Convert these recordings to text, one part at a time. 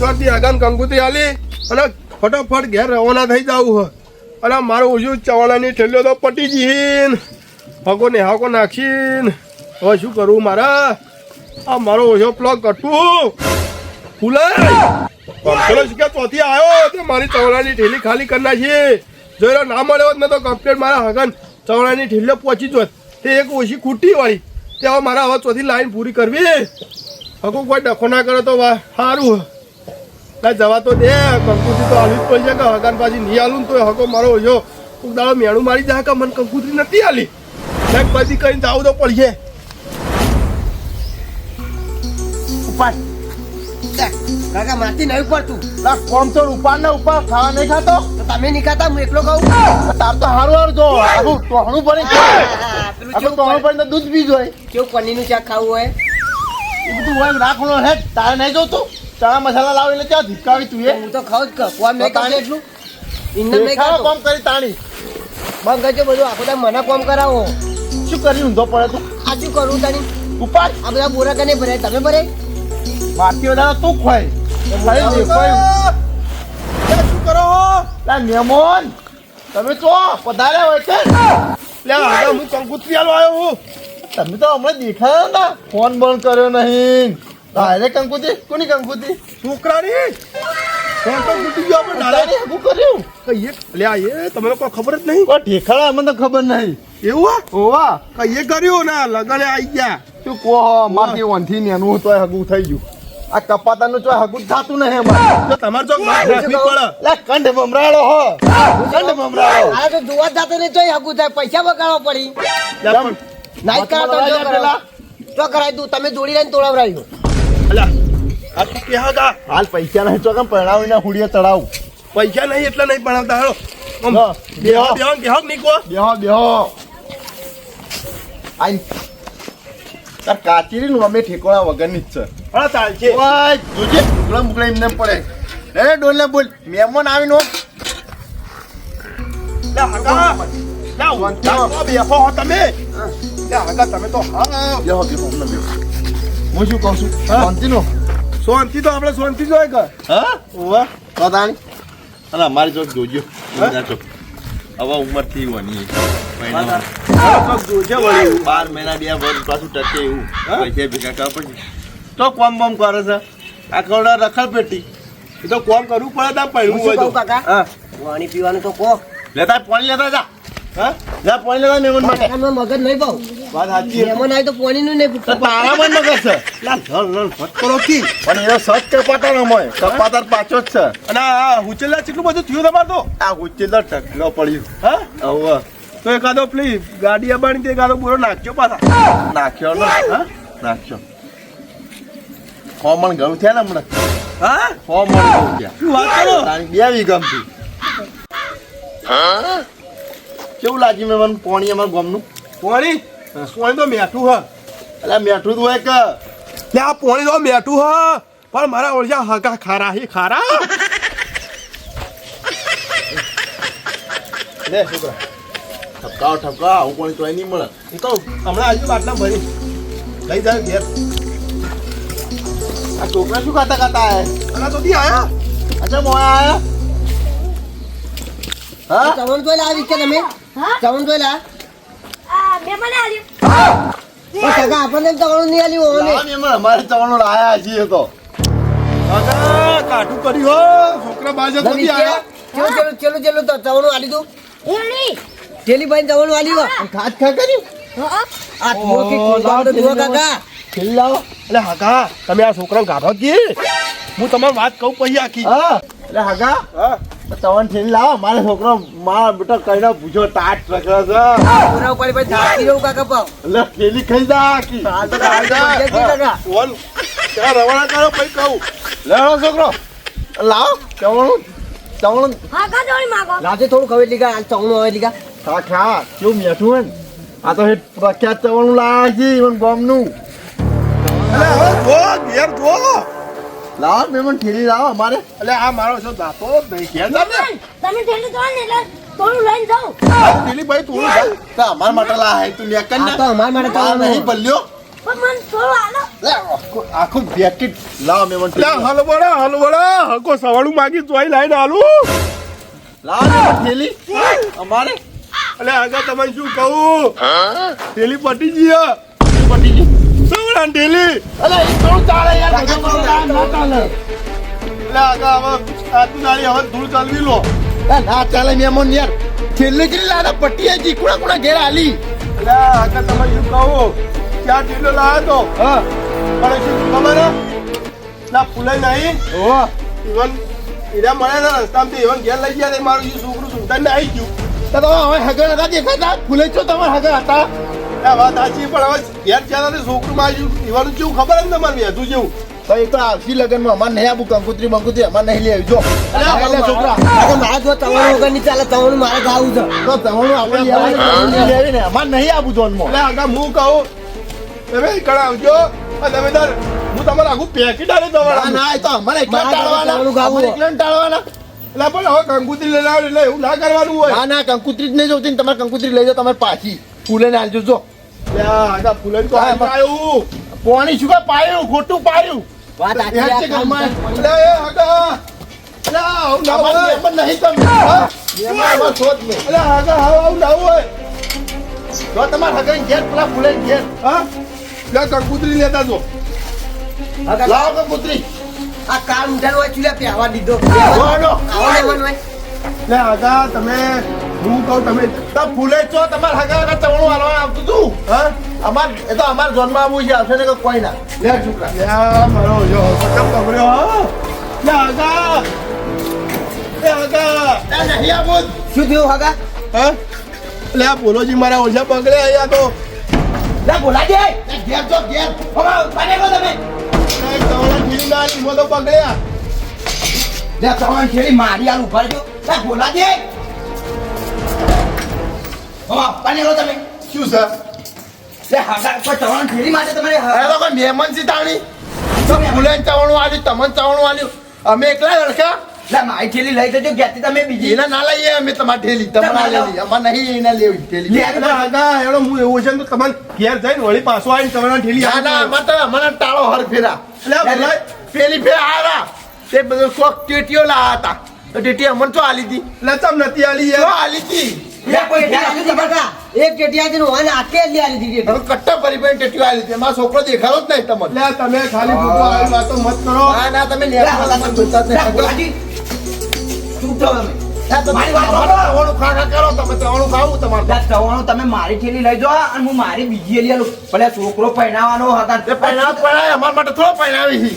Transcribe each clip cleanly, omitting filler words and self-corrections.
શાંતિ આગળ કંકુતરી આલી અને ફટાફટ ઘેર રવાના થઈ જવું હ અને મારો ઓછું ચવાણાની ઠેલ્યો તો પટી જીન હકો ને હાકો નાખીન હવે શું કરું મારા આ મારો ઓછો પ્લગ કટવું ફૂલાય કંપેલો શીખ્યા ચોથી આવ્યો તે મારી ચવાણાની ઠેલી ખાલી કરી નાખી જોઈ ના મળ્યો ને તો કમ્પ્લેટ મારા હગન ચવાણાની ઠેલીઓ પહોંચી જોત તે એક ઓછી ખૂટી વાળી તે હવે મારા હવે ચોથી લાઈન પૂરી કરવી હકો કોઈ ડખો ના કરે તો સારું ના જવા તો દે કંકુતરી તો હાલવી જ પડશે કે હગાન પાછી નહીં હાલું તો હકો મારો ઓછો કોક દાડો મેણું મારી જાય કે મને કંકુતરી નથી હાલી એક બધી કરીને જવું તો પડશે ઉપાડ કાકા માથી નહીં પડતું કોમ તો ઉપાડ ને ઉપાડ ખાવા નહીં ખાતો તમે નહીં ખાતા હું એકલો ખાઉં તાર તો હારું હારું જો આવું ટોહણું પડે ટોહણું પડે દૂધ બી જોઈએ કેવું પનીરનું શાક ખાવું હોય એ બધું હોય રાખવાનું હે તારે નહીં જોતું ચણા મસાલા લાવ એટલે ત્યાં ધીકાવી તું એ હું તો ખાવ જ કોમ નહીં ખાતો એટલું ઇન્ને નહીં ખાતો કોમ કરી તાણી બંધ કરજો બધું આખો ટાઈમ મને કોમ કરાવો શું કરી ઊંધો પડે તું આ શું કરું તાણી ઉપાડ આ બધા બોરા કને ભરાય તમે ભરાય મારતી વધારે તું ખોય શું કરો મેમોન તમે તો પધારે હોય છે હું કંકુતરી હાલો આવ્યો હું તમે તો હમણાં દેખાયા હતા ફોન બંધ કર્યો નહીં ડાયરેક્ટ કંકુતી કોની કંકુતી છોકરાની ફોન તો તૂટી ગયો આપણે ડાયરેક્ટ શું કર્યું કહીએ લ્યા એ તમને કોઈ ખબર જ નહીં કોઈ ઠેકાડા મને તો ખબર નહીં એવું ઓવા કહીએ કર્યું ને લગને આવી ગયા શું કહો મારથી વનથી નેનું તોય હગું થઈ ગયું આ કપાતાનું ચોય હગું થતું નહીં અમારે તો તમારે જો રાખવી પડે લે કંઠ ભમરાળો હો કંઠ ભમરાળો આ તો જોવા જાતો ને ચોય હગું થાય પૈસા બગાડવા પડી નાઈ કરાતો તો કરાય તું તમે જોડી લઈને તોડાવરાયો અલ્યા આ તું કે હા હાલ પૈસા નહીં ચોકમ પરણાવીને હુડીએ ચડાવું પૈસા નહીં એટલે નહીં ભણાવતા હેડો બેહો બેહો બેહો નીકો બેહો બેહો આઈ તાર કાચીરી નું અમે ઠેકોણા વગરની જ છે હા ચાલશે ઓય જોજે મુકલા મુકલા એમને પડે એ ડોલે બોલ મહેમાન આવીનો લા હગા લા વંતા બેહો તમે લા હગા તમે તો હા બેહો બેહો અમને બેહો હું શું કહું છું શાંતિનો શાંતિ તો આપણે શાંતિ જોઈએ કે હા ઓવા તો તાણી અને અમારી જોક જોજો હવે ઉંમર થી વની 12 મહિના 2 વર્ષ પાછું ટકે એવું પૈસા ભેગા કરવા પછી તો કોમ બોમ કરે છે આ કવડા રખડ પેટી એ તો કોમ કરવું પડે તા પડ્યું હોય તો કાકા હા પાણી પીવાનું તો કો લેતા પાણી લેતા જા હા જા પાણી લેતા મહેમાન માટે મગજ નહીં પાઉ વાત સાચી મહેમાન આય તો પાણી નું નહીં પૂછતા તારા મન મગજ છે લા લલ ફટકો કી પણ એનો સચ કપાતા ન મોય કપાતાર પાછો જ છે અને આ હુચેલા કેટલું બધું થયું તમાર તો આ હુચેલા ઢગલો પડ્યું હા હવે તો એકાદો પ્લીઝ ગાડી અબાણી તે એકાદો પૂરો નાખ્યો પાછા નાખ્યો ને હા નાખ્યો ફોમણ ઘણું થયા ને હમણાં હા ફોમણ ઘણું થયા શું વાત કરો તારી 2 વીઘામથી હા કેવું લાગ્યું મેં મને પાણી અમારા ગામનું પોણી પોણી તો મેઠું હ એટલે મેઠું જ હોય કે લે આ પોણી તો મેઠું હ પણ મારા ઓળજા હગા ખારા હી ખારા લે છોકરા ઠપકાવ હું પાણી તોય નહીં મળે હું તો હમણાં આજુ બાટલા ભરી લઈ જાય ઘેર આ છોકરા શું ખાતા ખાતા અને તો દી આયા અચ્છા મોયા આયા હા ચવણ જોઈ લાવી કે તમે ચવણ જોઈ લા બે મને આલ્યું કાકા આપણને ચવણ નહીં આલ્યું ઓને અમારે ચવણો લાયા છીએ તો કાકા કાઠું કર્યું હો છોકરા બાજુ તો દી આયા ચલો તો ચવણ આલી દો એની ટેલી ભાઈ ચવણ આલી દો ખાત ખા કર્યું આ ધુઓ કે ખોલવા તો ધુઓ કાકા ખેલી લાવો એટલે હગા તમે આ છોકરાને ગાભો કી હું તમને વાત કહું પછી આખી હા એટલે હગા હા ચવણ ઠેલી લાવો મારો છોકરો મારા બેટા કઈને પૂછો ટાટ રખડે છે પૂરા ઉપર ભાઈ ધાકી રહું કાકા પાવ એટલે ઠેલી ખાઈ જા આખી હાલ તો કાકા ફોન ત્યાં રવાના કરો પછી કહું લેવો છોકરો લાવો ચવણ હા કા જોડી માગો લાજે થોડું ખવે લીગા હાલ ચવણ આવે લીગા ખા ખા કેવું મીઠું હોય ને આ તો પ્રખ્યાત ચવણું લાયા છે even ગામનું એટલે હવે જો ઘેર જો લાવો મેમન ઠેલી લાવો અમારે એટલે આ મારો છો દાતો નહીં ઘેર જા ને તમે ઠેલી દો ને એટલે થોડું લઈને જાઉં પેલી ભાઈ તું જા તો અમાર માટે લાયા તું લે કર આ તો અમાર માટે આ ચવણ નહીં ભલ્યો પણ મને થોડું હાલો લે આખું પેકેટ લાવ મહેમાન લે હલવડા હકો સવાળું માગી તોય લાઈને આલું લાવ મહેમાન થેલી અમારે અલે આગળ તમને શું કહું થેલી પટી ગઈ હે. પટી ગઈ સવડાની થેલી અલે એ થોડું ચાલે યાર બધું થોડું ના ચાલે એટલે આગળ હવે આતું દાડી હવે ધૂળ ચાલવી લો. ના ચાલે મહેમાન યાર થેલી કેટલી લાડા પટ્ટી હતી કુણા ઘેર આલી એટલે આગળ તમે શું કહું ક્યાં થેલો લાવ્યો તો હા પણ શું ખબર હે ના ફૂલાઈ નહીં ઓ ઇવન ઈરા મળે ને રસ્તામાંથી ઇવન ઘેર લઈ ગયા મારું જે છોકરું સુલતાન આવી ગયું. તો હવે હગર હતા દેખાતા ફૂલે છો તમારે હગર હતા આ વાત સાચી પણ હવે ઘેર ચાલે છોકરું માં આવ્યું ઈવાનું જેવું ખબર જ ને તમારે વેધું જેવું. તો એ તો આવતી લગનમાં અમારે નહીં આવું કંકુત્રી બંકુત્રી અમારે નહીં લેવી જો અરે છોકરા કાકા મારા જો તવણ વગર નહીં ચાલે તવણ મારે ગાવું છે તો તમારું આપણે લેવી ને અમારે નહીં આવું જોનમાં એટલે આગળ હું કહું તમે કણ આવજો અને તમે તાર હું તમારે આખું પેકેટ આલે ના તમારા ના એ તો અમારે એકલા મારા ટાળવાના ગાવાનું ગાવું. અમારે એકલા ટાળવાના એટલે પણ હવે કંકુતરી લઈને આવે એટલે એવું ના કરવાનું હોય. ના ના કંકુત્રી જ નહીં જોતી ને તમારે કંકુત્રી લઈ જાઓ તમારે પાછી ફૂલે ને આલજો જો એટલે આગળ ફૂલન તો હા, આવ્યું પોણી શું કાંઈ પાયું ખોટું પાયું વાત એ આખી હાચે આ કામ ઘરમાં. છે. એટલે એ આગળ એટલે આવું ના અમારે હોય મહેમાન નહીં તમે હા? મહેમાન અમારે શોધ નહીં. એટલે આગળ આવું ના હોય જો તમારે હગર ઘેર પેલા ફૂલે ને ઘેર હા એટલે કંકુતરી લેતા જો. કાકા, લાવો કંકુત્રી આ કાળ ઊંધાનો હોય ચૂલ્યા પહેવા દીધો હેડો. આવો લેવાનું હોય. એટલે આગળ તમે હું કહું તમે તો ફૂલે છો તમારે હગર ચવણું હાલવા આવતું તું હા અમાર એ તો અમાર જોનમાં આવવું છે આવશે ને કે કોઈ ના લે છોકરા યા મારો જો પકડ પકડ્યો હા લે આગળ લે આગળ એ નહીં આવું શું થયું હગા હા લે આ બોલોજી મારા ઓછા પકડે અહીંયા તો લે બોલા દે એ ઘેર જો ઘેર હવે પાડે ગો તમે તવડા ખીલી ના લીમો તો પકડ્યા લે તવણ છેડી મારી આલ ઉભા રહેજો લે બોલા દે હવે પાડે ગો તમે શું છે લે હગા કોઈ તવણ છેડી માટે તમારે એ તો કોઈ મહેમાન છે તાણી તો ફૂલે ચવણું આલ્યું તમને ચવણું આલ્યું અમે એકલા લડકા લે મારી થેલી લઈ જજો ઘેરથી તમે બીજી એના ના લઈએ અમે તમારી ઠેલી તમારે લેવી અમારે નહીં એના લેવી ઠેલી લે. એટલે આગા એનો હું એવું છે ને તો તમારે ઘેર જઈને વળી પાછો આવીને તમારા ઠેલી ના ના અમારે તો અમારે ટાળો હર ફેરા એટલે આ બોલાય પેલી ફેર આવ્યા તે બધું કોક ટેટીઓ લાયા હતા તો ટેટી અમને તો આલી હતી એટલે ચમ નથી આલી તો યાર આલી હતી લે કોઈ ઠેલી તમારા એક ટેટિયા છે ઓને આકે લે આલી દીધી હવે કટ્ટા ભરી ભરી ટેટીઓ આલી હતી એમાં છોકરો દેખાડો જ નહીં તમને એટલે તમે ખાલી ફૂટો આવી વાતો મત કરો ના ના તમે લે લેવા હગા બોલતા જ લે નહીં. બોલાજી ચૂપ થાઓ તમે મારી વાત ચવાણું ખા કરો તમે ચવાણું ખાવું તમારે લે તવણો તમે મારી થેલી લઈ જાઓ અને હું મારી બીજી લઈ આલું ભલે છોકરો પહેણાવાનો હતા એ પહેણાવ પહેણાય અમારા માટે થોડો પહેણાવી છે.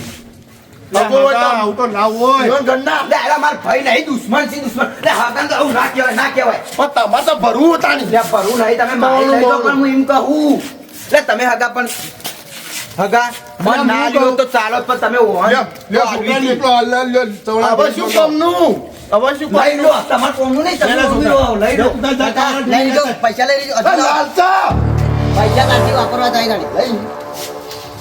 એટલે આગા આવું તો ના હોય જીવન ગણના લે એલા માર ભાઈ નહીં દુશ્મન છે દુશ્મન લે હાગન તો આવું ના કહેવાય ના કહેવાય પણ તમારે તો ભરવું હતા નહીં લે ભરું નહીં તમે મારી લઈ જાઓ પણ હું એમ કહું લે તમે હગા પણ હગા મન ના લ્યો તો ચાલો પણ તમે ઓહન લ્યો, લ્યો, છોકરાને એકલો હાલ લ્યો, ચવડા હવે શું કામનું હવે શું લઈ લો તમારે કોમનું નહીં તમે લે, કોમનું લો, લઈ લો જા, જા, જા, જા, લઈ લો પૈસા લઈ લીધો કામનું? લાલચા પૈસા તારથી વાપરવા જાય ગાડી લઈ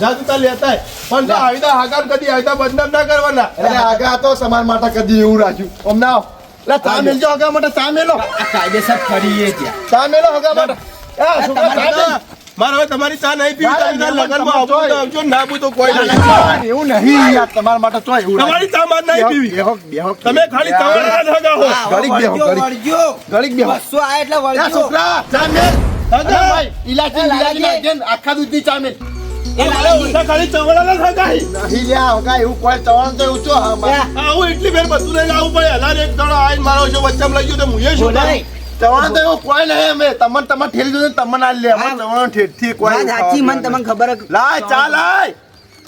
જા તું તાર લેતા આય. પણ તો આવીતા હાકાર કદી આવીતા બદનામ ના કરવાના અરે આગા તો સમાન માટે કદી એવું રાખ્યું અમને આવ લે ચા મેલજો આગા માટે ચા મેલો આ કાયદેસર ફરીએ ત્યાં ચા મેલો આગા માટે એ છોકરા ચા મેલ. મારે હવે તમારી ચા નહીં પીવી ના, તમે તાર ના, લગનમાં તમારે આવજો તો જોઈ. આવજો ના આવજો તો કોઈ ના, નહીં ના, એવું નહીં યાર તમારા માટે તો એવું તમારી ચા માર નહીં પીવી બેહો બેહો તમે ખાલી તમારા જ હગા હો ઘડીક બેહો, ઘડીક. વળજો ઘડીક બેહો બસો આ એટલે એ વળજો છોકરા ચા મેલ હગા. અરે ભાઈ ઇલાચી ઇલાચી નાખીને આખા દૂધની ચા મેલ એ મારે લાલજી. ઓછા ખાલી ચવડાના જ હગા હી. નહીં લ્યા હગા એવું કોઈ ચવાણ તો એવું છો હા મારે. આવું એટલી બેર બધું લઈને આવવું પડે હલાર એક જણો આવીને મારો છો વચ્ચેમાં લઈ ગયો તો હું એ શું બોલે કરું? નહીં. ચવાણ તો એવું કોઈ નહીં અમે તમને તમારે ઠેલી દો તમને ના લે અમારે ચવાણ ઠેઠથી કોઈ વાત સાચી મને તમને ખબર જ- લાય ચા લાય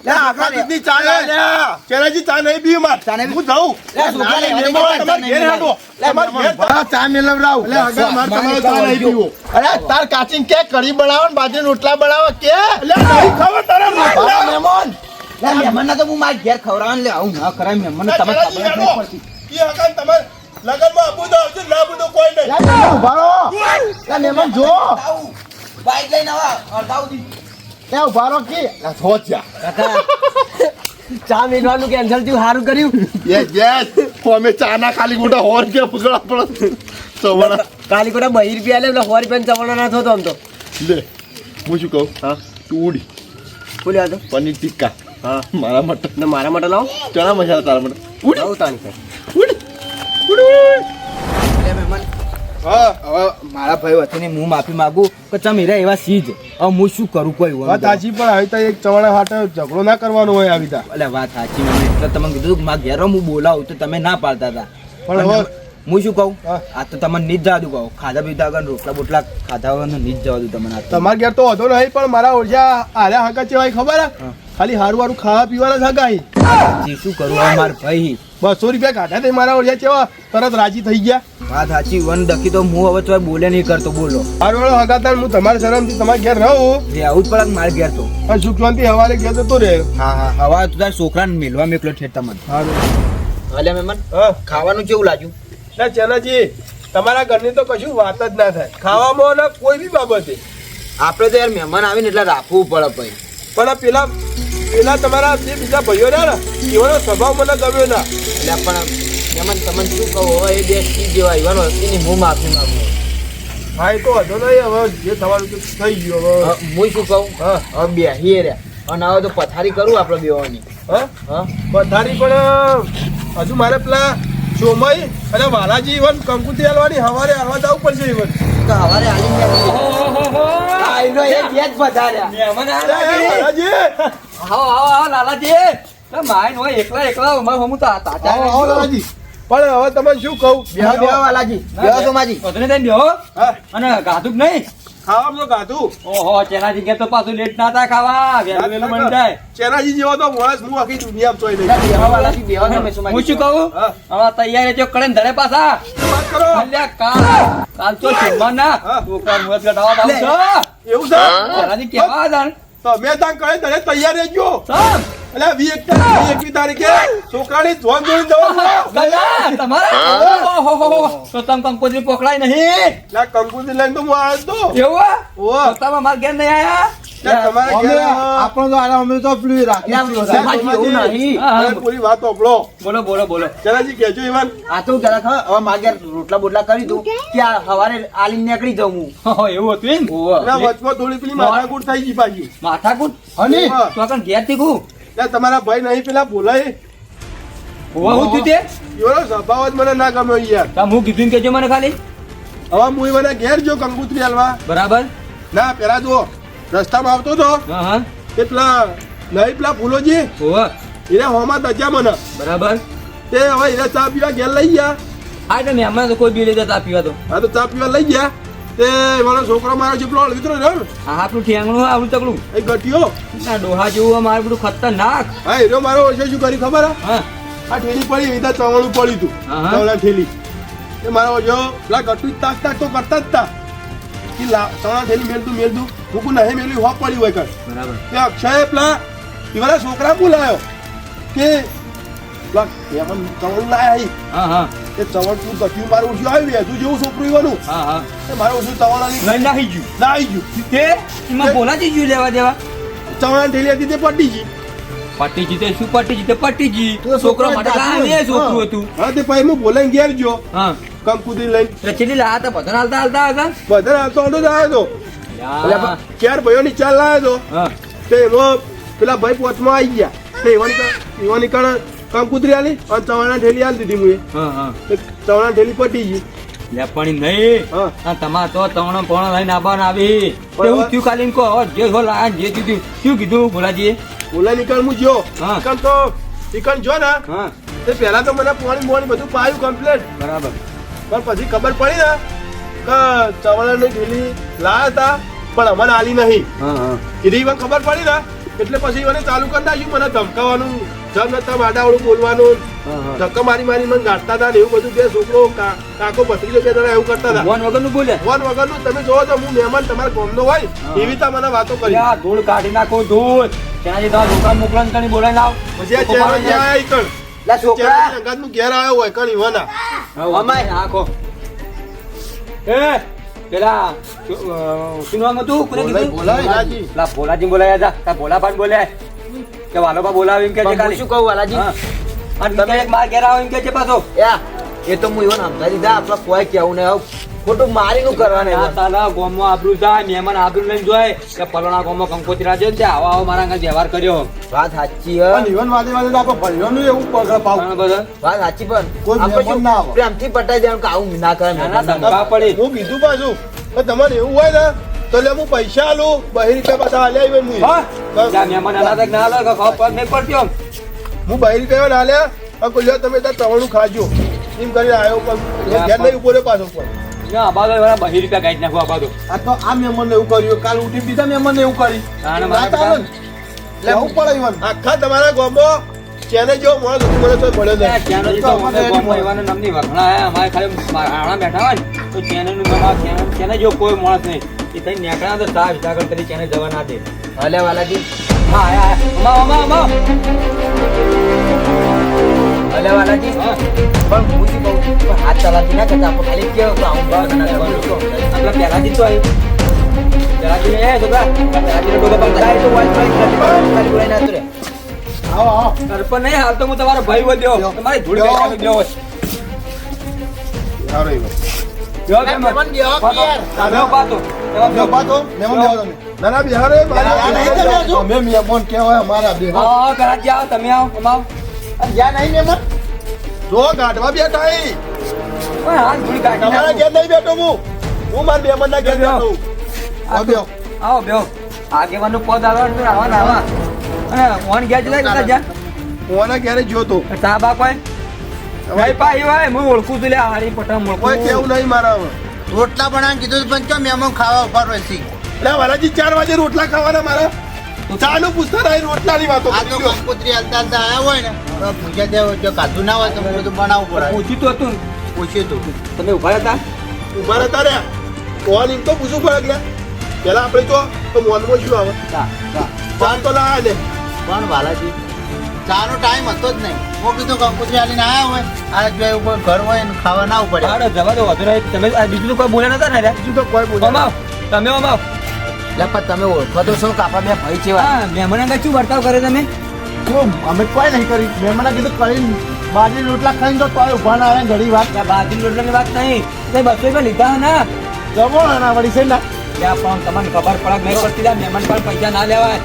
લે આખા દૂધની ચા લાય લે ચેરાજી ચા નહીં પીવી માર. ચા નહીં હું જાઉં. લે, છોકરા ના, લેવા મહેમાન દે, તમારે ચા ઘેર નહીં હેડો. લે, તમારે ઘેર ચા- હા, ચા મેલવરાવ એટલે હગા મારે તમારે ચા નહીં પીવો. અરે તાર કાચીન કે કઢી બનાવો ને બાજરી રોટલા બનાવો કે એટલે નહીં ખાવા તારા રોટલા. બાપા મહેમાન લે, મહેમાનને તો હું મારા ઘેર ખવડાવવાનું લે આવું ના કરાય મહેમાનને આ તમને ચેરાજી ખબર જ હેડો. નહીં પડતી ઈ હગા તમારે લગનમાં આપવું તો આવજો, ના આપવું તો કોઈ નહીં. લે મહેમાન ઉભા રહો લે મહેમાન જો આવું. બાઈક લઈને આવા અડધા સુધી. લે ઉભા રહો કે લે છો જા ચા મેળવાનું કેન્સલ થયું સારું કર્યું યસ યસ અમે ચા ના ખાલી ગોટા હોર કે પકડા પડે સવાણા કાલી કોટા 2 રૂપિયા લે એટલે 100 રૂપિયા ચવાણો ના થતો આમ તો લે હું શું કહું હા તું ઉડી બોલી આ તો પનીર ટિક્કા હા મારા માટે ને મારા માટે લાવો ચણા મસાલા તારા માટે ઉડ લાવો તાની કઈ ઉડ ઉડ મહેમાન હા હવે મારા ભાઈ વતીને હું માફી માંગુ કે તમે હીરા એવા સીજ હવે હું શું કરું કોઈ વાત સાચી પણ આવી તો એક ચવાણા હાટે ઝઘડો ના કરવાનો હોય આવી તા એટલે વાત સાચી મને એટલે તમે કીધું કે મારા ઘેર હું બોલાવું તો તમે ના પાડતા હતા પણ હવે હું શું કહું હા. આ તો તમને નીચ જવા દઉં કહું ખાધા પીધા વગર રોટલા બોટલા ખાધા વગર નીચ જવા દઉં તમને આ તો. તમારા ઘેર તો વધો નહીં પણ મારા ઓરજા આર્યા હાકા ચેવાય ખબર હે? હા. ખાલી હારું હારું ખાવા પીવાના હગાઈ જી શું કરું હવે મારા ભાઈ 200 રૂપિયા કાઢ્યા તે મારા ઓરજા ચેવા તરત રાજી થઈ ગયા વાત સાચી વન દખી તો હું હવે તો બોલે નહીં કરતો બોલો હારું વાળો હગાતા હું તમારા શરમથી તમારા ઘેર રહું જે આવું જ પડે મારે ઘેર તો અને સુખ શાંતિ હવારે ઘેર જતો રહે હા હા હવે તું તારા છોકરાને મેલવા મેકલો છે તમને હારું અલ્યા મહેમાન હા ખાવાનું કેવું લાગ્યું ના ચેનાજી તમારા ઘરની તો કશું વાત જ ના થાય ખાવામાં ને કોઈ બી બાબતે આપણે તો યાર મહેમાન આવીને એટલે રાખવું પડે ભાઈ પણ આ પેલા તમારા જે બીજા ભાઈઓ રહ્યા ને એવાનો સ્વભાવ મને ગમ્યો ના એટલે પણ મહેમાન તમને શું કહું હવે એ બે કી જેવા આવ્યા એની હું માફી માંગુ હા એ તો હતો નહીં હવે જે થવાનું તો થઈ ગયું હવે હું શું કહું હા હવે બેહીએ રહ્યા અને હવે તો પથારી કરું આપણે બેવાની હા હા પથારી પણ હજુ મારે પેલા ચોમય અને વાલાજી ઇવન કંકુતી હાલવાની હવારે હાલવા જવું પડશે ઇવન તો હવારે આલી વાલાજી લાલાજી પણ હવે તમે શું કહું વાલાજી સોમાજી હા અને ગાધું નહીં ખાવામાં તો ગાધું ઓહો ચેનાજી કે તો પાછું લેટ ના થાય ખાવા વહેલું વહેલું બની જાય ચેનાજી જેવો તો માણસ હું આખી દુનિયામાં જોઈ નહીં વાલાજી બેવા તમે હું શું કહું હા. હવે તૈયારી જો કરે ને ધડે પાછા વાત કરો અલ્યા કાલ તો જમવાના હા. છોકરા મુએ પેલા દવા પાઉં છો એવું છે ચેનાજી કેવા હતા તો મેં ત્યાં કહે તને તૈયાર રહેજો સમ એટલે 21 તારીખે છોકરાની ધોન જોઈ જવાનું ગયા તમારા ઓહો તો તમ કંકોત્રી પકડાય નહીં એટલે કંકુતી લઈને તો હું આવ્યો તો એવું ઓહો. તો તમે મારા ઘેર નહીં આયા એટલે તમારે ઘેર આપણો તો આને અમે તો પેલું રાખી સોમાજી એવું નહીં હા, હા. હવે પૂરી વાત ઓપલો બોલો બોલો બોલો ચેનાજી કહેજો ઇવન આ તો જરા હવે માગે રોટલા બોટલા કરી દઉં ત્યાં હવારે આલીને નીકળી જાઉં હું ઓહો, એવું હતું એમ એટલે વચમાં થોડી પેલી માથાકૂટ થઈ ગઈ પાછી માથાકૂટ હની તો આ ઘેર થી કું એટલે તમારા ભાઈ નહીં પેલા બોલાય હોવા હું થયું તે એનો સ્વભાવ જ મને ના ગમ્યો યાર તમ હું કીધું કેજો મને ખાલી હવે હું મને ઘેર જો કંકુતરી હાલવા બરાબર ના પેલા જો રસ્તામાં આવતો હતો હા હા તે પેલા નહીં પેલા ફૂલોજી હોવા એને હોમાં દજા મને બરાબર તે હવે એને ચા પીવા ઘેર લઈ ગયા આ તો મહેમાન તો કોઈ બી લઈ જતા પીવા તો હા તો ચા પીવા લઈ ગયા તે મારો છોકરો મારો છે પેલો અળવિતરો રહ્યો ને આ આપણું ઠેંગણું આવડું તકડું એ ગટિયો ના ડોહા જેવું મારું બધું ખતરનાક હા એનો મારો વર્ષે શું કરી ખબર હે? હા આ ઠેલી પડી એવી રીતે ચવાણું પડ્યું હતું હા, હા. ચવાણા ઠેલી એ મારો જો પેલા ગટુ તાક તાક તો કરતા જ તા કે ચવાણા ઠેલી મેલતું હું નહીં મેલ્યું હોપ પડી હોય કર બરાબર તે અક્ષય પેલા એવાના છોકરા બોલાયો કે પેલા એમાં ચવાણું લાયા અહીં. હા હા એ ચવણ તું ગટ્યું મારું ઓછું આવ્યું વેચું જેવું છોકરું એવાનું હા હા એ મારું ઓછું ચવાણાની લઈ નાખી ગયું ના આવી ગયું તે એમાં બોલાજી ગયું લેવા દેવા ચવાણા ઠેલી હતી તે પડી ગઈ પટ્ટી જીતે શું પટ્ટી જીતે પટ્ટી જી તો છોકરો છોકરા માટે દાખલ લાવે છોકરું હા. હતું હા તે પછી હું બોલાઈને ઘેર ગયો હા કંકુદી લઈને એટલે છેલ્લી લાયા હતા બધા હાલતા હાલતા હતા બધા હાલતો હાલતો જ આવ્યો હતો યા. ચાર ભાઈઓની ચાલ લાવ્યો હતો હા તે એમાં પેલા ભાઈ પોચમાં આવી ગયા તે એવાની કણ કંકુતરી આલી અને ચવાણા ઠેલી આલી દીધી મુએ હા હા તે ચવાણા ઠેલી પટી ગઈ લેપણી નહીં હા આ તમાર તો તવણો પોણો લઈને આવવાના આવી તેવું થયું ખાલી કહો જે હો લાયા જે થયું શું કીધું ભોલાજીએ બોલા નીકળ હું જો હા. નીકળ તો નીકળ જો ને હા તે પહેલા તો મને પાણી બધું પાયું કમ્પ્લેટ બરાબર પણ પછી ખબર પડી ને કે ચવાણાની ઠેલી લાયા હતા પણ અમને આલી નહીં હા હા એની મને ખબર પડી ને એટલે પછી મને ચાલુ કરી નાખ્યું મને ધમકાવાનું જમ નતા માડાવાળું બોલવાનું હા હા ધક્કા મારી મને ગાંઠતા હતા ને એવું બધું બે છોકરો કાકો ભત્રીજો બે જણા એવું કરતા હતા ભગવાન વગરનું બોલ્યા ભગવાન વગરનું તમે જોવો તો હું મહેમાન તમારા ગામનો હોય એવી રીતે મને વાતો કરી યા, ધૂળ કાઢી નાખો ધૂળ ત્યાંથી તમારા છોકરા મોકલા ને બોલાવી લાવ પછી આ ચહેરો જે આયા ઈ કણ લા છોકરા ચહેરો અંગાતનું ઘેર આવ્યો હોય કણ ઈવાના અમાય નાખો એ પેલા શું નામ હતું કોને કીધું ભોલાજી. પેલા ભોલાજી બોલાયા જા તા ભોલાભાઈ બોલ્યા કે વાલોબા બોલાવે એમ કે છે પણ હું ખાલી શું કહું વાલાજી હા. અને તમે એક માર ઘેર આવો એમ કે છે પાછો યા એ તો હું ઈવન સમજાવી દીધા આપણે કોઈ કેવું નહીં આવું ખોટું મારીનું કરવાનું આ તારા ગામમાં આબરૂ જાય મહેમાન આબરૂ લઈને જોય કે પલોણા ગામમાં કંકોત્રી રાજે ને આવા આવા મારા આગળ વ્યવહાર કર્યો વાત સાચી હે પણ ઈવન વાદે વાદે તો આપણે ભણ્યોનું એવું પગડ પાવ ઘણા બધા વાત સાચી પણ કોઈ આપણે મહેમાન શું ના આવે. પ્રેમથી પટાઈ દેવાનું કે આવું ના કરે નાના મહેમાન. ધંધા પડે હું કીધું પાછું કે તમારે એવું હોય ને તો લે હું પૈસા આલું 2 રૂપિયા પાછા આલ્યા ઈવન મુએ. જ્યાં મહેમાન આના તક ના લાગે ખાવ પગ નહીં પડતી હું 2 રૂપિયા ના આલ્યા આ કોઈ લ્યો તમે ત્યાં તવણું ખાજો એમ કરીને આવ્યો પણ ઘેર નહીં ઉભો રહ્યો પાછો પણ આબાદો વાળા 2 રૂપિયા ગાઈડ નાખો આબાદો આ તો આ મહેમાનને એવું કર્યું કાલ ઉઠી બીજા મહેમાનને એવું કરી તાણે ના ચાલે ને. લેવું પડે ઈવન આખા તમારા ગામમાં જેને જેવો માણસ હતું મને તો મળ્યો નહીં. ચેનલ તો અમને ગામમાં એવાના નામની વખણા આયા અમારે ખાલી આણા બેઠા હોય ને તો ચેનલનું નામ આ ચેનલ જેવો કોઈ માણસ નહીં એ થઈ નેકળ્યા તો સાહેબ વિચાર કરી ચેનલ જવા ના દે ભલે વાલાજી હા આયા અમા ભલે વાલાજી હા પણ હું શું કહું પણ હાથ ચલાવતી ના કરતા આપણે ખાલી કેવું કે આવું બસ ના કરવાનું. આપલા પહેલાથી તો આવી પહેલાથી એ છોકરા પહેલાથી તો જાય બધા તો વાત કરી ખાલી બોલાઈ ના તું રે આવો આવો સરપંચ નહીં હાલ તો હું તમારો ભાઈ વધ્યો તમારી ધૂળ બેઠા બેહો સારો ઈવન. મહેમાન બેહો કે યાર. બેહો પાતો બેહો પાછો, મહેમાન બેહો તમે. ના ના બિહારે આ નહીં તમે હજુ? અમે મહેમાન કહેવાય અમારા બેહો. હા કરાચી આવો તમે આવો અમાવ જ્યાં નહીં મહેમાન જો ગાઢવા બેઠા ઈ. ઓય હાથ ધૂળ કાઢી તમારા નાખો. ઘેર નહીં બેઠો હું મારા બેમનના ઘેર બેહો. બેઠો આવો બેહો. આવો બેહો આગેવાનું પદ આવે ને આવા ને આવા અને ફોન ગયા છે ને જા હું આના ઘેરે જોતો તા બા કોઈ ભાઈ પાઈ હોય હું ઓળખું છું લે હારી પટમ કોઈ કેવું નહીં મારા હવે. રોટલા બનાવીને કીધું પણ ચો મહેમાન ખાવા ઉભા રહે છે. એટલે વાલાજી 4 વાગે રોટલા ખાવાના મારા ચાલુ પૂછતા નહીં રોટલાની વાતો આ તો કંકોત્રી હાલતા હાલતા આયા હોય ને તો પૂછ્યા દેવો જો કાધું ના હોય તો બધું બનાવવું પડે. પૂછ્યું તો હતું પૂછ્યું તું તમે ઉભા હતા ઉભા રહેતા રહ્યા કોણ એમ તો પૂછવું પડે કે પેલા આપણે જો તો મોનમાં શું આવે ચાલ તો લાયા ને પણ વાલાજી ચાનો ટાઈમ હતો જ નહીં. હું કીધું કંકોત્રી હાલીને આયા હોય આ જો ઉપર ઘર હોય ને ખાવા ના પડે. હાડો જવા દો વધુ નહીં તમે આ બીજું કોઈ બોલ્યા નતા ને રે બીજું તો કોઈ પૂછે અમાવ તમે અમાવ એટલે પણ તમે ઓળખો તો છો કે આપણા બે ભાઈ છે. હા મહેમાન આગળ શું વર્તાવ કરે તમે શું? અમે કોઈ નહીં કરી મહેમાને કીધું કરીને બાજરી રોટલા ખાઈને તો તોય ઊભા ના આવે ને ઘડી વાત બાજરી રોટલાની વાત નહીં તે 200 રૂપિયા લીધા હે ને જમો એના વળી છે ને ત્યાં પણ તમને ખબર પડે નહીં પડતી લા મહેમાન પર પૈસા ના લેવાય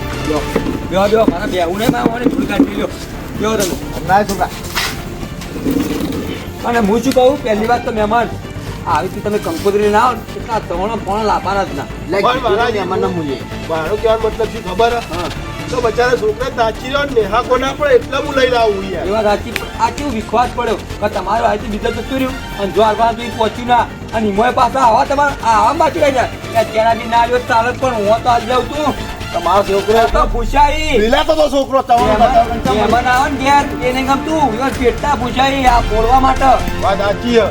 બેહો બેહો મારા બેહું નહીં મારા મને ધૂળ કાઢી લ્યો બેહો તમે ના છોકરા અને હું શું કહું પહેલી વાત તો મહેમાન આવી રીતે તમે કંકોત્રી ના આવો ને કેટલા ત્રણ પોણા લાવવાના જ ના એટલે પણ વાલાજી, મહેમાનના મૂલ્ય મારો કહેવાનો મતલબ શું ખબર હે? તો બચારા છોકરા તાચી રહ્યો ને નેહા કોના પડે એટલે હું લઈને આવું યાર એવા સાચી આ કેવું વિશ્વાસ પડ્યો કે તમારો આજથી બીજા જતું રહ્યું અને જો આવવાનું તો એ પહોંચ્યું ના અને હિમોય પાછા આવા તમારે આવા બાકી રહી જાય કે અત્યારથી ના આવ્યો ચાલે પણ હું તો આજ જાઉં છું તમારો છોકરો તો પૂછાઈ પીલાતો તો છોકરો તમને બતાવો મહેમાન આવે ને ઘેર એ નહીં ગમતું એવા પેટના પૂછાઈ આ ફોડવા માટે વાત સાચી હે.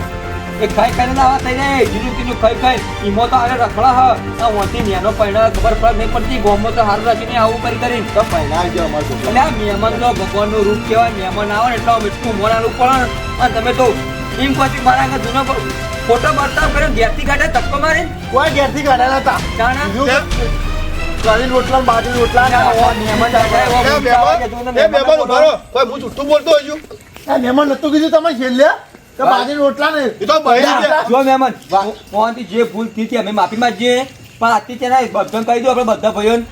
એ ખાઈ ખાઈને આવા થઈ જાય જીરું તીરું ખાઈ ખાઈ ઈમો તો આવે રખડા હ આ ઓથી નેનો પૈણા ખબર પડે નહીં પડતી ગોમો તો હારું રાખીને આવું કરી તો પહેલા જ અમારો છોકરો એટલે આ મહેમાન તો ભગવાનનું રૂપ કહેવાય મહેમાન આવે ને એટલે મીઠું મોડાનું પડે ને અને તમે તો એમ પછી મારા આગળ જૂનો ફોટો બતાવ કર્યો ઘેરથી કાઢે ધક્કો મારે કોઈ ઘેરથી કાઢ્યા નતા જાણે કરીને રોટલા ને બાજરી રોટલા ને મહેમાન જાય એ મહેમાન ઉભા રહો. કોઈ હું જુઠ્ઠું બોલતો હોય છું આ મહેમાન નતું કીધું તમે છેલ્લે તો બાજરી રોટલા ને એ તો બહેરી છે. જો મહેમાન મોહનથી જે ભૂલ થઈ હતી અમે માફી માંગીએ પણ આજથી તેના બધાને કહી દો આપણે બધા ભાઈઓને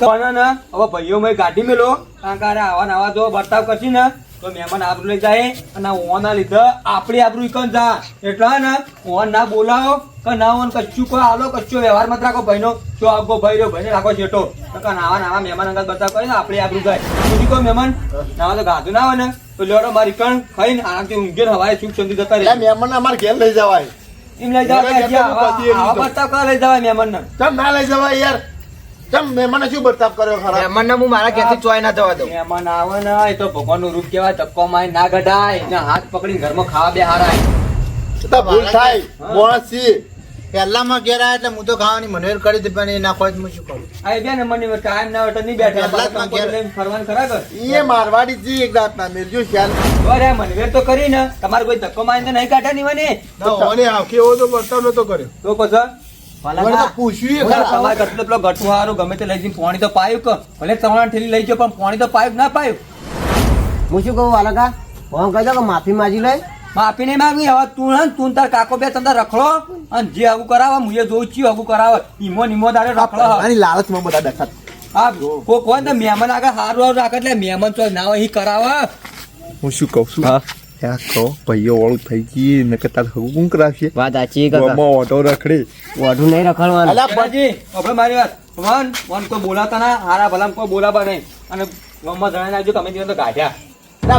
પણ ને હવે ભાઈઓ મેં ગાડી મેલો કારણ કે આવા નવા જો બર્તાવ કરશી ને તો મહેમાન આબરૂ લઈ જાય અને ઓના લીધે આપણી આબરૂ ઈકન જા એટલે ને ઓન ના બોલાવો કે ના ઓન કચ્છું કોઈ આલો કચ્છો વ્યવહાર મત રાખો ભાઈનો જો આગો ભાઈ રહ્યો ભાઈને રાખો છેટો તો નાવા નાવા મહેમાન અંગત બતાવ કરે ને આપણી આબરૂ જાય બીજું કોઈ મહેમાન નાવા તો ગાધું ના હોય ને તો લેવડો મારી કણ ખાઈને આરામથી ઊંઘે ને હવાએ સુખ શાંતિ જતા રહે એટલે મહેમાન અમારે ઘેર લઈ જવાય એમ લઈ જવા આવા બતાવ કરવા લઈ જવાય મહેમાન ને ચમ ના લઈ જવાય યાર ચમ મહેમાને શું બરતાવ કર્યો ખરા મહેમાનને હું મારા ઘેરથી ચોય ના જવા દઉં. મહેમાન આવે ને એ તો ભગવાનનું રૂપ કહેવાય ધક્કો મારી ના ગઢાય ને હાથ પકડીને ઘરમાં ખાવા બે હારાય તો ભૂલ થાય માણસ છીએ પહેલામાં ઘેર આવ્યા એટલે હું તો ખાવાની મનવેર કરી હતી પણ એ ના ખોજ હું શું કરું. આ બે ને મને કાયમ ના હોય તો નહીં બેઠા પહેલા જ માં ઘેર. લઈને ફરવાનું ખરા કર એ મારવાડી જી એક રાતના મેરજો ખ્યાલ અરે મનવેર તો કરી ને તમારે કોઈ ધક્કો મારીને તો નહીં કાઢ્યા નહીં મને ના, ઓને આંખે એવો તો વર્તાવ નતો કર્યો. તો પછી મને તો પૂછ્યું એ ખરા તમારે કેટલો પેલો ગઠું હારું ગમે તે લઈ જઈને પાણી તો પાયું કે ભલે તમારા ઠેલી લઈ જાઓ પણ પાણી તો પાયું ના પાયું હું શું કહું વાલકા હું કહી દઉં કે માફી માંગી લે માફી નહીં માંગવી હવે તું હે ને તું ને તાર કાકો બે તંદર રખડો અને જે હગું કરાવે હું એ જોઉં છું હગું કરાવે ઈમો તારે રખડો આની લાલચમાં બધા ડખા હા કોઈ ને મહેમાન આગળ સારું રાખે એટલે મહેમાન તો ના હોય એ કરાવે હું શું કહું છું ત્યાં કહો ભાઈઓ વાળું થઈ ગઈ ને કે તાર હગું કોણ કરાવશે વાત સાચી ગામમાં ઓટો રખડે વધુ નહીં રખડવાનું અલા બાજી આપણે મારી વાત મન કોઈ બોલાતા ના હારા ભલા કોઈ બોલાવા નહીં અને ગામમાં જણાઈ નાખજો તમે દિવસ તો કાઢ્યા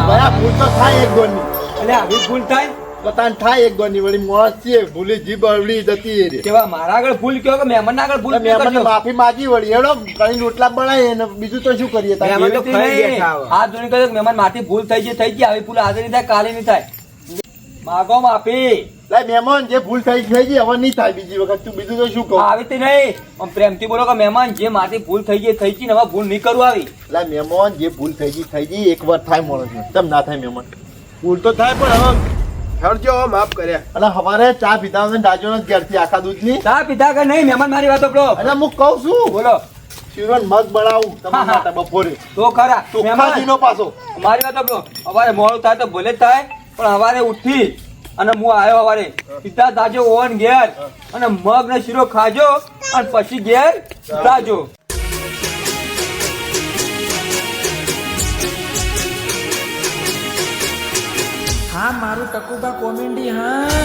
ભયા ભૂલ તો થાય એક ગોળની એટલે આવી ભૂલ થાય તો તાન થાય એક ગોળની વળી મોણસ છે ભૂલી જીભ અવળી જતી એ રે કેવા મારા આગળ ભૂલ કયો કે મહેમાન આગળ ભૂલ મેં મને માફી માંગી વળી એડો કઈ રોટલા બનાવીએ ને બીજું તો શું કરીએ તારે મહેમાન તો ખાઈ બેઠા હવે. હાથ જોડી કહ્યું મહેમાન માથી ભૂલ થઈ ગઈ આવી ભૂલ આજે નહીં થાય કાલે નહીં થાય માગો માફી લાય મહેમાન જે ભૂલ થઈ ગઈ હવે નહીં થાય બીજી વખત તું બીજું તો શું કહું આવી તે નહીં આમ પ્રેમથી બોલો કે મહેમાન જે માથી ભૂલ થઈ ગઈ ને હવે ભૂલ નહીં કરવું આવી લાય મહેમાન જે ભૂલ થઈ ગઈ એક વાર થાય માણસ તેમ ના થાય મહેમાન ભૂલ તો થાય પણ હવે હરજો હવે માફ કર્યા અને હવારે ચા પીતા ને ડાજો ઘેરથી આખા દૂધની ચા પીધા કે નહીં મહેમાન મારી વાત સાંભળો. એટલે હું કહું છું બોલો શિરોન મગ બનાવું તમારા માટે બપોરે તો ખરા ચોખ્ખાજીનો પાછો મારી વાત સાંભળો સવારે મોડું થાય તો ભલે જ થાય પણ સવારે ઉઠી અને હું આવ્યો સવારે સીધા તાજો ઓવન ઘેર અને મગ ને શીરો ખાજો અને પછી ઘેર જાજો. હા મારું ટકુબા કોમેડી હા